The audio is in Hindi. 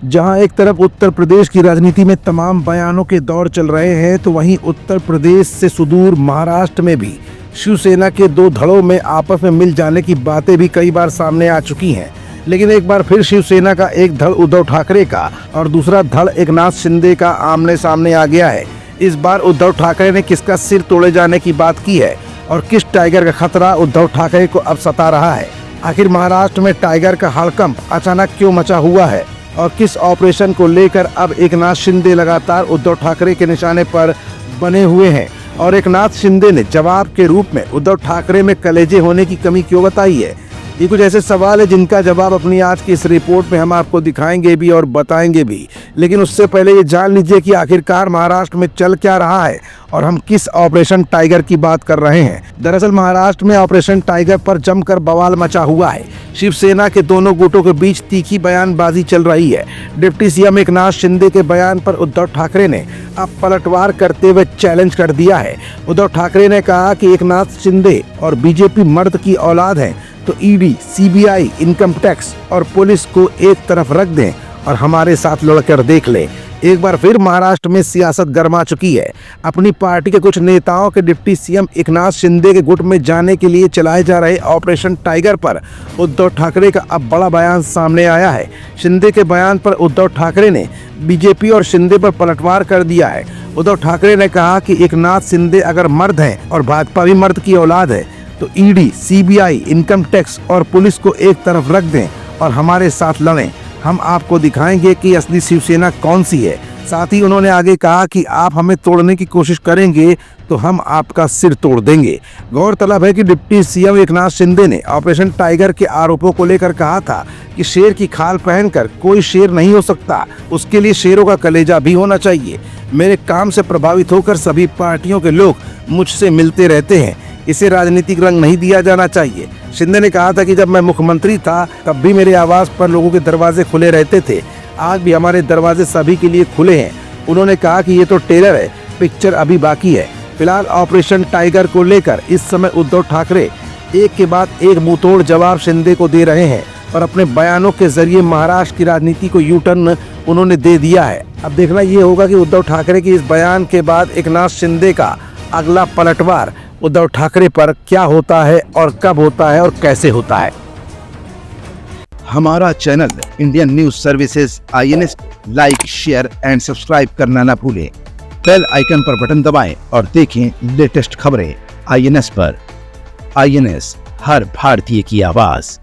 जहां एक तरफ उत्तर प्रदेश की राजनीति में तमाम बयानों के दौर चल रहे हैं, तो वहीं उत्तर प्रदेश से सुदूर महाराष्ट्र में भी शिवसेना के दो धड़ों में आपस में मिल जाने की बातें भी कई बार सामने आ चुकी हैं। लेकिन एक बार फिर शिवसेना का एक धड़ उद्धव ठाकरे का और दूसरा धड़ एकनाथ शिंदे का आमने सामने आ गया है। इस बार उद्धव ठाकरे ने किसका सिर तोड़े जाने की बात की है और किस टाइगर का खतरा उद्धव ठाकरे को अब सता रहा है। आखिर महाराष्ट्र में टाइगर का हड़कंप अचानक क्यों मचा हुआ है और किस ऑपरेशन को लेकर अब एकनाथ शिंदे लगातार उद्धव ठाकरे के निशाने पर बने हुए हैं और एकनाथ शिंदे ने जवाब के रूप में उद्धव ठाकरे में कलेजे होने की कमी क्यों बताई है। ये कुछ ऐसे सवाल है जिनका जवाब अपनी आज की इस रिपोर्ट में हम आपको दिखाएंगे भी और बताएंगे भी। लेकिन उससे पहले ये जान लीजिए कि आखिरकार महाराष्ट्र में चल क्या रहा है और हम किस ऑपरेशन टाइगर की बात कर रहे हैं। दरअसल महाराष्ट्र में ऑपरेशन टाइगर पर जमकर बवाल मचा हुआ है। शिवसेना के दोनों गुटों के बीच तीखी बयानबाजी चल रही है। डिप्टी सीएम एकनाथ शिंदे के बयान पर उद्धव ठाकरे ने अब पलटवार करते हुए चैलेंज कर दिया है। उद्धव ठाकरे ने कहा कि एकनाथ शिंदे और बीजेपी मर्द की औलाद है, तो ईडी, सीबीआई, इनकम टैक्स और पुलिस को एक तरफ रख दें और हमारे साथ लड़कर देख लें। एक बार फिर महाराष्ट्र में सियासत गर्मा चुकी है। अपनी पार्टी के कुछ नेताओं के डिप्टी सीएम एकनाथ शिंदे के गुट में जाने के लिए चलाए जा रहे ऑपरेशन टाइगर पर उद्धव ठाकरे का अब बड़ा बयान सामने आया है। शिंदे के बयान पर उद्धव ठाकरे ने बीजेपी और शिंदे पर पलटवार कर दिया है। उद्धव ठाकरे ने कहा कि एकनाथ शिंदे अगर मर्द हैं और भाजपा भी मर्द की औलाद है, तो ईडी, सीबीआई, इनकम टैक्स और पुलिस को एक तरफ रख दें और हमारे साथ लड़ें। हम आपको दिखाएंगे कि असली शिवसेना कौन सी है। साथ ही उन्होंने आगे कहा कि आप हमें तोड़ने की कोशिश करेंगे तो हम आपका सिर तोड़ देंगे। गौरतलब है कि डिप्टी सीएम एकनाथ शिंदे ने ऑपरेशन टाइगर के आरोपों को लेकर कहा था कि शेर की खाल पहनकर कोई शेर नहीं हो सकता, उसके लिए शेरों का कलेजा भी होना चाहिए। मेरे काम से प्रभावित होकर सभी पार्टियों के लोग मुझसे मिलते रहते हैं, इसे राजनीतिक रंग नहीं दिया जाना चाहिए। शिंदे ने कहा था कि जब मैं मुख्यमंत्री था तब भी मेरे आवास पर लोगों के दरवाजे खुले रहते थे, आज भी हमारे दरवाजे सभी के लिए खुले हैं। उन्होंने कहा कि ये तो ट्रेलर है, पिक्चर अभी बाकी है। फिलहाल ऑपरेशन टाइगर को लेकर इस समय उद्धव ठाकरे एक के बाद एक मुंहतोड़ जवाब शिंदे को दे रहे हैं और अपने बयानों के जरिए महाराष्ट्र की राजनीति को यू टर्न उन्होंने दे दिया है। अब देखना ये होगा कि उद्धव ठाकरे के इस बयान के बाद एकनाथ शिंदे का अगला पलटवार उद्धव ठाकरे पर क्या होता है और कब होता है और कैसे होता है। हमारा channel Indian news services INS like, share and subscribe करना ना भूलें। बेल आइकन पर बटन दबाएं और देखें लेटेस्ट खबरें INS पर। INS, हर भारतीय की आवाज।